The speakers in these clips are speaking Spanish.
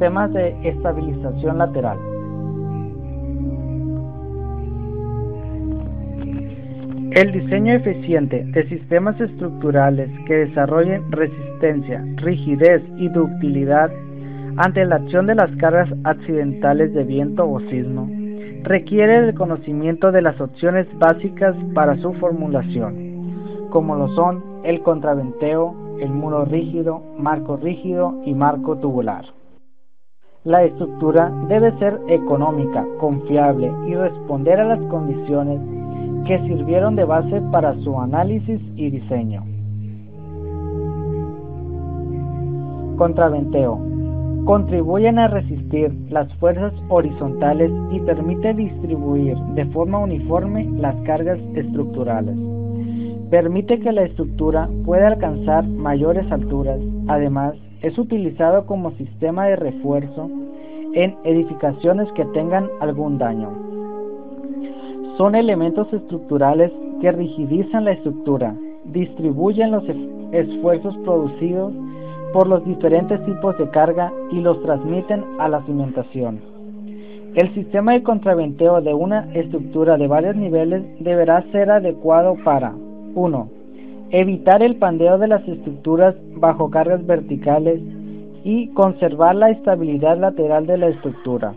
Sistemas de estabilización lateral. El diseño eficiente de sistemas estructurales que desarrollen resistencia, rigidez y ductilidad ante la acción de las cargas accidentales de viento o sismo requiere el conocimiento de las opciones básicas para su formulación, como lo son el contraventeo, el muro rígido, marco rígido y marco tubular. La estructura debe ser económica, confiable y responder a las condiciones que sirvieron de base para su análisis y diseño. Contraventeo. Contribuyen a resistir las fuerzas horizontales y permite distribuir de forma uniforme las cargas estructurales. Permite que la estructura pueda alcanzar mayores alturas. Además, es utilizado como sistema de refuerzo en edificaciones que tengan algún daño. Son elementos estructurales que rigidizan la estructura, distribuyen los esfuerzos producidos por los diferentes tipos de carga y los transmiten a la cimentación. El sistema de contraventeo de una estructura de varios niveles deberá ser adecuado para 1. Evitar el pandeo de las estructuras bajo cargas verticales y conservar la estabilidad lateral de la estructura.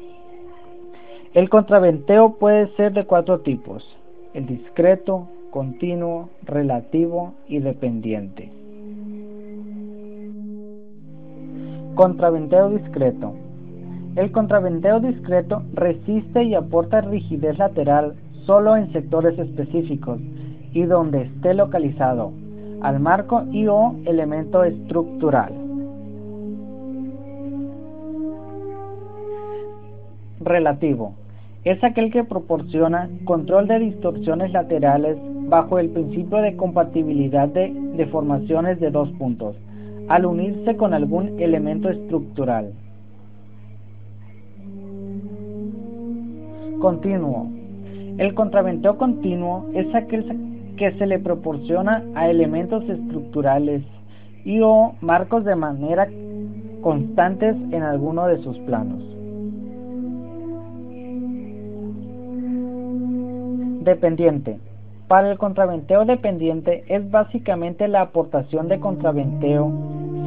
El contraventeo puede ser de 4 tipos: el discreto, continuo, relativo y dependiente. Contraventeo discreto. El contraventeo discreto resiste y aporta rigidez lateral solo en sectores específicos y donde esté localizado al marco y o elemento estructural. Relativo. Es aquel que proporciona control de distorsiones laterales bajo el principio de compatibilidad de deformaciones de 2 puntos, al unirse con algún elemento estructural. Continuo. El contraventeo continuo es aquel que se le proporciona a elementos estructurales y o marcos de manera constantes en alguno de sus planos. Dependiente. Para el contraventeo dependiente es básicamente la aportación de contraventeo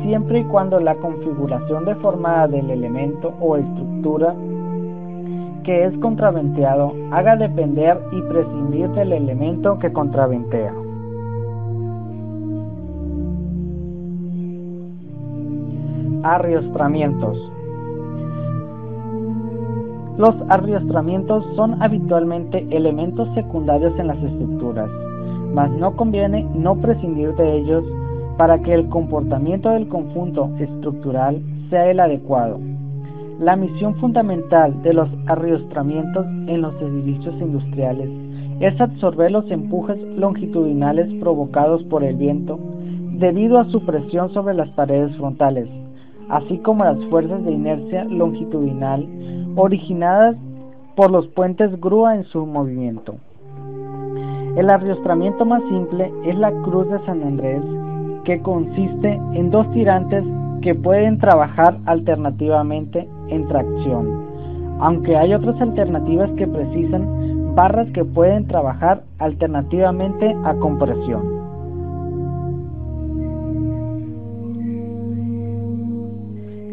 siempre y cuando la configuración deformada del elemento o estructura que es contraventeado haga depender y prescindir del elemento que contraventea. Arriostramientos. Los arriostramientos son habitualmente elementos secundarios en las estructuras, mas no conviene no prescindir de ellos para que el comportamiento del conjunto estructural sea el adecuado. La misión fundamental de los arriostramientos en los edificios industriales es absorber los empujes longitudinales provocados por el viento debido a su presión sobre las paredes frontales, así como las fuerzas de inercia longitudinal originadas por los puentes grúa en su movimiento. El arriostramiento más simple es la cruz de San Andrés, que consiste en 2 tirantes que pueden trabajar alternativamente en tracción, aunque hay otras alternativas que precisan barras que pueden trabajar alternativamente a compresión.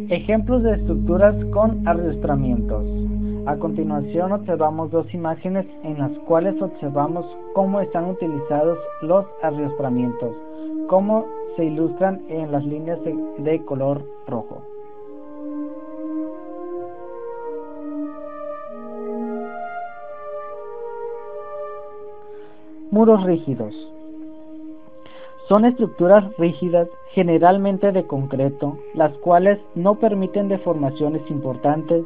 Ejemplos de estructuras con arriostramientos. A continuación observamos 2 imágenes en las cuales observamos cómo están utilizados los arriostramientos, cómo se ilustran en las líneas de color rojo. Muros rígidos. Son estructuras rígidas, generalmente de concreto, las cuales no permiten deformaciones importantes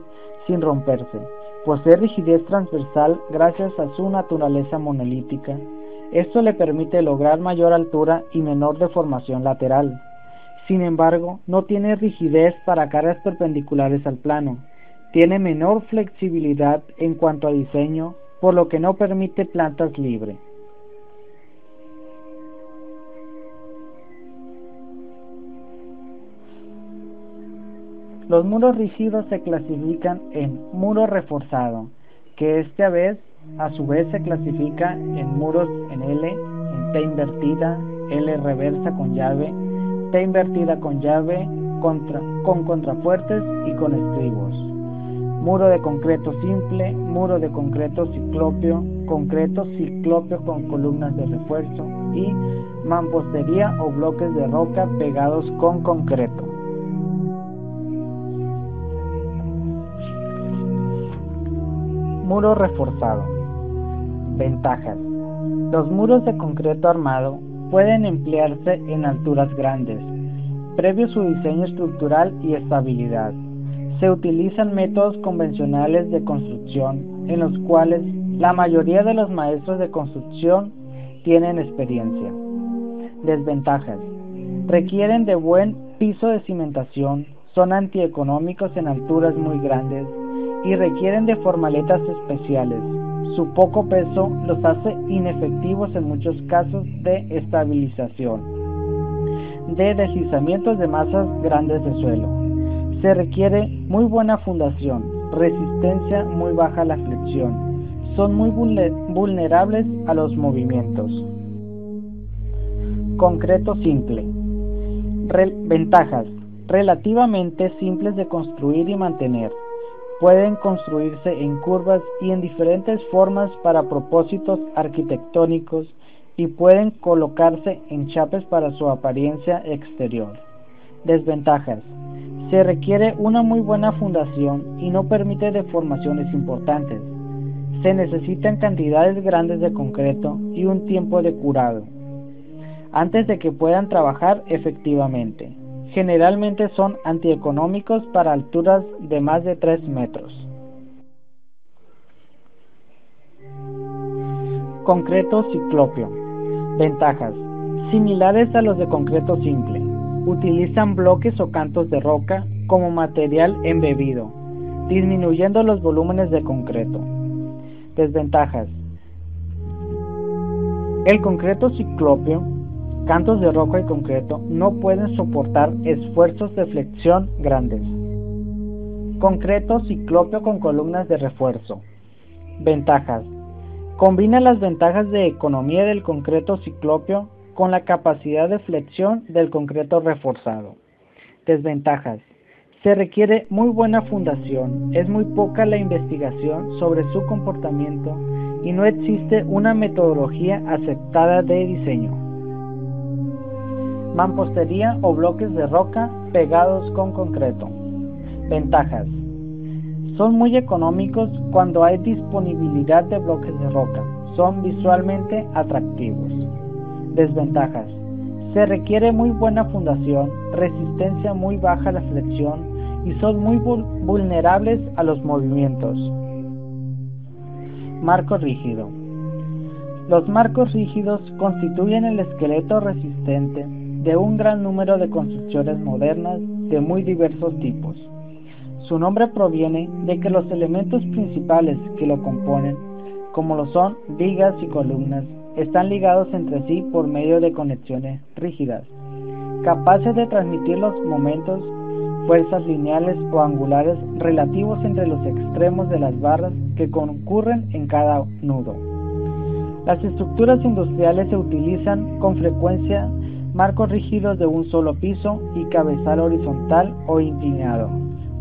sin romperse. Posee rigidez transversal gracias a su naturaleza monolítica. Esto le permite lograr mayor altura y menor deformación lateral. Sin embargo, no tiene rigidez para cargas perpendiculares al plano. Tiene menor flexibilidad en cuanto a diseño, por lo que no permite plantas libres. Los muros rígidos se clasifican en muro reforzado, que a su vez se clasifica en muros en L, en T invertida, L reversa con llave, T invertida con llave, con contrafuertes y con estribos. Muro de concreto simple, muro de concreto ciclópeo con columnas de refuerzo y mampostería o bloques de roca pegados con concreto. Muro reforzado. Ventajas. Los muros de concreto armado pueden emplearse en alturas grandes, previo su diseño estructural y estabilidad. Se utilizan métodos convencionales de construcción en los cuales la mayoría de los maestros de construcción tienen experiencia. Desventajas. Requieren de buen piso de cimentación, son antieconómicos en alturas muy grandes y requieren de formaletas especiales. Su poco peso los hace inefectivos en muchos casos de estabilización, de deslizamientos de masas grandes de suelo. Se requiere muy buena fundación, resistencia muy baja a la flexión. Son muy vulnerables a los movimientos. Concreto simple. Ventajas. Relativamente simples de construir y mantener. Pueden construirse en curvas y en diferentes formas para propósitos arquitectónicos y pueden colocarse en chapes para su apariencia exterior. Desventajas. Se requiere una muy buena fundación y no permite deformaciones importantes. Se necesitan cantidades grandes de concreto y un tiempo de curado antes de que puedan trabajar efectivamente. Generalmente son antieconómicos para alturas de más de 3 metros. Concreto ciclópeo. Ventajas. Similares a los de concreto simple. Utilizan bloques o cantos de roca como material embebido, disminuyendo los volúmenes de concreto. Desventajas. El concreto ciclópeo, cantos de roca y concreto, no pueden soportar esfuerzos de flexión grandes. Concreto ciclópeo con columnas de refuerzo. Ventajas. Combina las ventajas de economía del concreto ciclópeo con la capacidad de flexión del concreto reforzado. Desventajas. Se requiere muy buena fundación, es muy poca la investigación sobre su comportamiento y no existe una metodología aceptada de diseño. Mampostería o bloques de roca pegados con concreto. Ventajas. Son muy económicos cuando hay disponibilidad de bloques de roca. Son visualmente atractivos. Desventajas. Se requiere muy buena fundación, resistencia muy baja a la flexión y son muy vulnerables a los movimientos. Marco rígido. Los marcos rígidos constituyen el esqueleto resistente de un gran número de construcciones modernas de muy diversos tipos. Su nombre proviene de que los elementos principales que lo componen, como lo son vigas y columnas, están ligados entre sí por medio de conexiones rígidas, capaces de transmitir los momentos, fuerzas lineales o angulares relativos entre los extremos de las barras que concurren en cada nudo. Las estructuras industriales se utilizan con frecuencia marcos rígidos de un solo piso y cabezal horizontal o inclinado,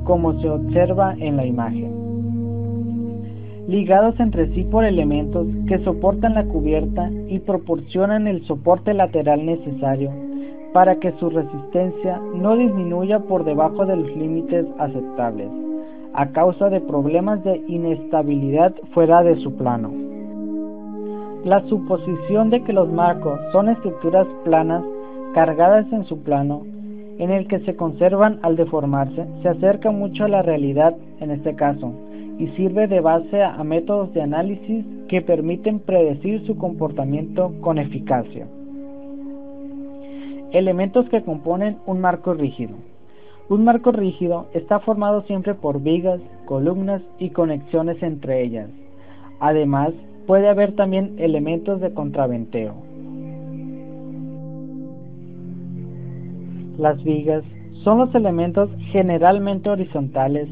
como se observa en la imagen, ligados entre sí por elementos que soportan la cubierta y proporcionan el soporte lateral necesario para que su resistencia no disminuya por debajo de los límites aceptables, a causa de problemas de inestabilidad fuera de su plano. La suposición de que los marcos son estructuras planas cargadas en su plano, en el que se conservan al deformarse, se acerca mucho a la realidad en este caso, y sirve de base a métodos de análisis que permiten predecir su comportamiento con eficacia. Elementos que componen un marco rígido. Un marco rígido está formado siempre por vigas, columnas y conexiones entre ellas. Además, puede haber también elementos de contraventeo. Las vigas son los elementos generalmente horizontales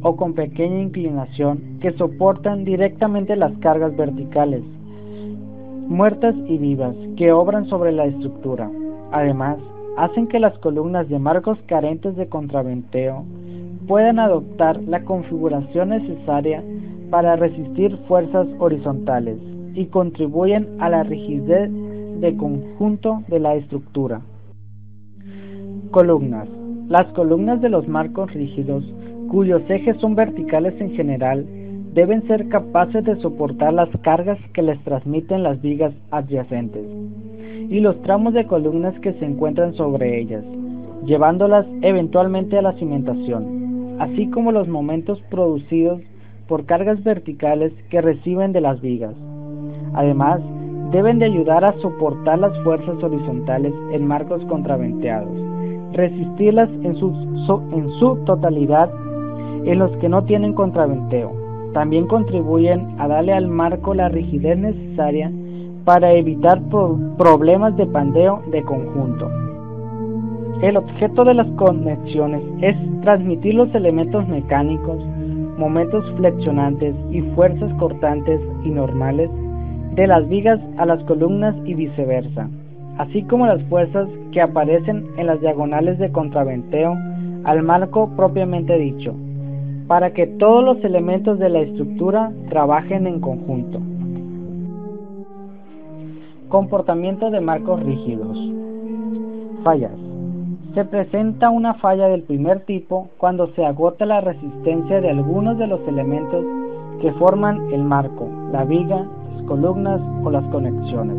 o con pequeña inclinación que soportan directamente las cargas verticales, muertas y vivas, que obran sobre la estructura. Además, hacen que las columnas de marcos carentes de contraventeo puedan adoptar la configuración necesaria para resistir fuerzas horizontales y contribuyen a la rigidez de conjunto de la estructura. Columnas. Las columnas de los marcos rígidos, cuyos ejes son verticales en general, deben ser capaces de soportar las cargas que les transmiten las vigas adyacentes y los tramos de columnas que se encuentran sobre ellas, llevándolas eventualmente a la cimentación, así como los momentos producidos por cargas verticales que reciben de las vigas. Además, deben de ayudar a soportar las fuerzas horizontales en marcos contraventeados, resistirlas en su totalidad en los que no tienen contraventeo. También contribuyen a darle al marco la rigidez necesaria para evitar problemas de pandeo de conjunto. El objeto de las conexiones es transmitir los elementos mecánicos, momentos flexionantes y fuerzas cortantes y normales de las vigas a las columnas y viceversa, así como las fuerzas que aparecen en las diagonales de contraventeo al marco propiamente dicho, para que todos los elementos de la estructura trabajen en conjunto. Comportamiento de marcos rígidos. Fallas. Se presenta una falla del primer tipo cuando se agota la resistencia de algunos de los elementos que forman el marco, la viga, las columnas o las conexiones.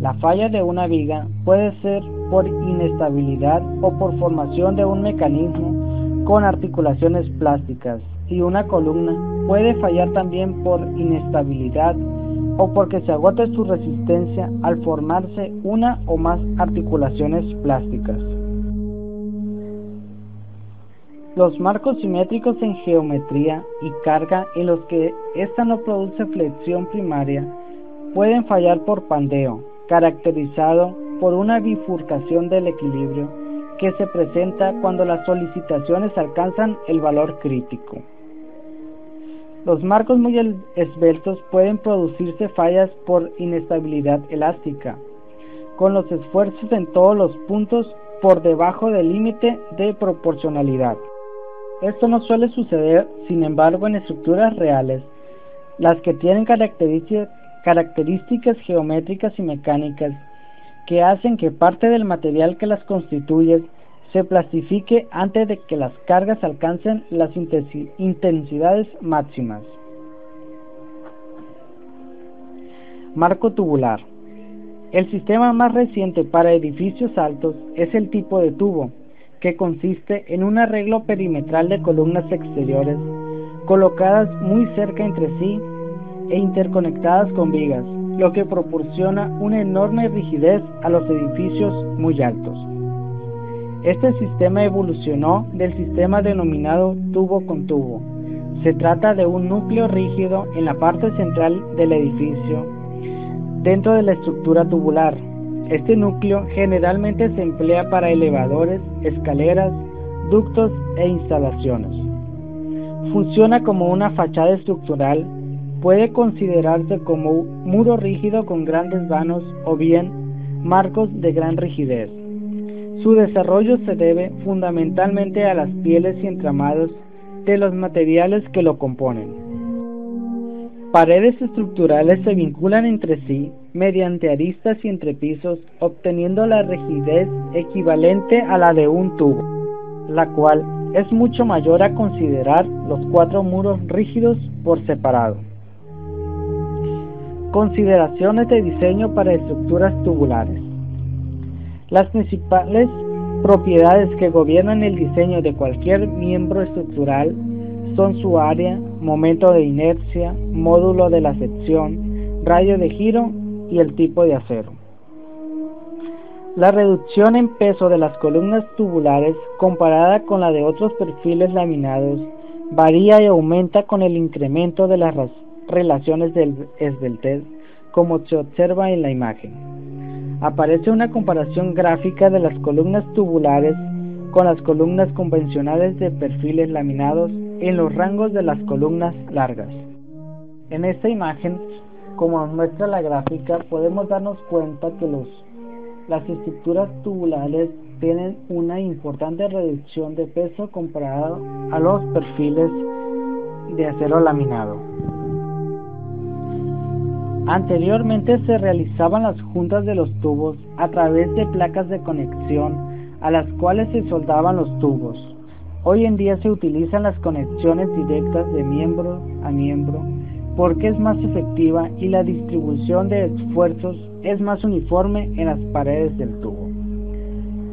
La falla de una viga puede ser por inestabilidad o por formación de un mecanismo con articulaciones plásticas, y una columna puede fallar también por inestabilidad o porque se agote su resistencia al formarse una o más articulaciones plásticas. Los marcos simétricos en geometría y carga en los que ésta no produce flexión primaria pueden fallar por pandeo, caracterizado por una bifurcación del equilibrio que se presenta cuando las solicitaciones alcanzan el valor crítico. Los marcos muy esbeltos pueden producirse fallas por inestabilidad elástica, con los esfuerzos en todos los puntos por debajo del límite de proporcionalidad. Esto no suele suceder, sin embargo, en estructuras reales, las que tienen características geométricas y mecánicas que hacen que parte del material que las constituye se plastifique antes de que las cargas alcancen las intensidades máximas. Marco tubular. El sistema más reciente para edificios altos es el tipo de tubo, que consiste en un arreglo perimetral de columnas exteriores colocadas muy cerca entre sí e interconectadas con vigas, lo que proporciona una enorme rigidez a los edificios muy altos. Este sistema evolucionó del sistema denominado tubo con tubo. Se trata de un núcleo rígido en la parte central del edificio, dentro de la estructura tubular. Este núcleo generalmente se emplea para elevadores, escaleras, ductos e instalaciones. Funciona como una fachada estructural, puede considerarse como un muro rígido con grandes vanos o bien marcos de gran rigidez. Su desarrollo se debe fundamentalmente a las pieles y entramados de los materiales que lo componen. Paredes estructurales se vinculan entre sí mediante aristas y entrepisos, obteniendo la rigidez equivalente a la de un tubo, la cual es mucho mayor a considerar los 4 muros rígidos por separado. Consideraciones de diseño para estructuras tubulares. Las principales propiedades que gobiernan el diseño de cualquier miembro estructural son su área, momento de inercia, módulo de la sección, radio de giro y el tipo de acero. La reducción en peso de las columnas tubulares comparada con la de otros perfiles laminados varía y aumenta con el incremento de las relaciones de esbeltez, como se observa en la imagen. Aparece una comparación gráfica de las columnas tubulares con las columnas convencionales de perfiles laminados en los rangos de las columnas largas. En esta imagen, como nos muestra la gráfica, podemos darnos cuenta que las estructuras tubulares tienen una importante reducción de peso comparado a los perfiles de acero laminado. Anteriormente se realizaban las juntas de los tubos a través de placas de conexión a las cuales se soldaban los tubos. Hoy en día se utilizan las conexiones directas de miembro a miembro porque es más efectiva y la distribución de esfuerzos es más uniforme en las paredes del tubo.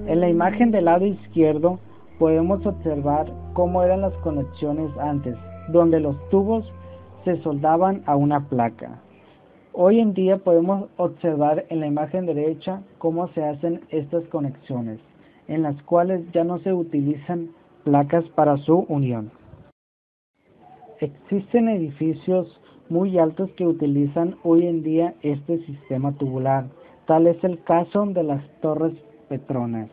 En la imagen del lado izquierdo podemos observar cómo eran las conexiones antes, donde los tubos se soldaban a una placa. Hoy en día podemos observar en la imagen derecha cómo se hacen estas conexiones, en las cuales ya no se utilizan placas para su unión. Existen edificios muy altos que utilizan hoy en día este sistema tubular. Tal es el caso de las Torres Petronas.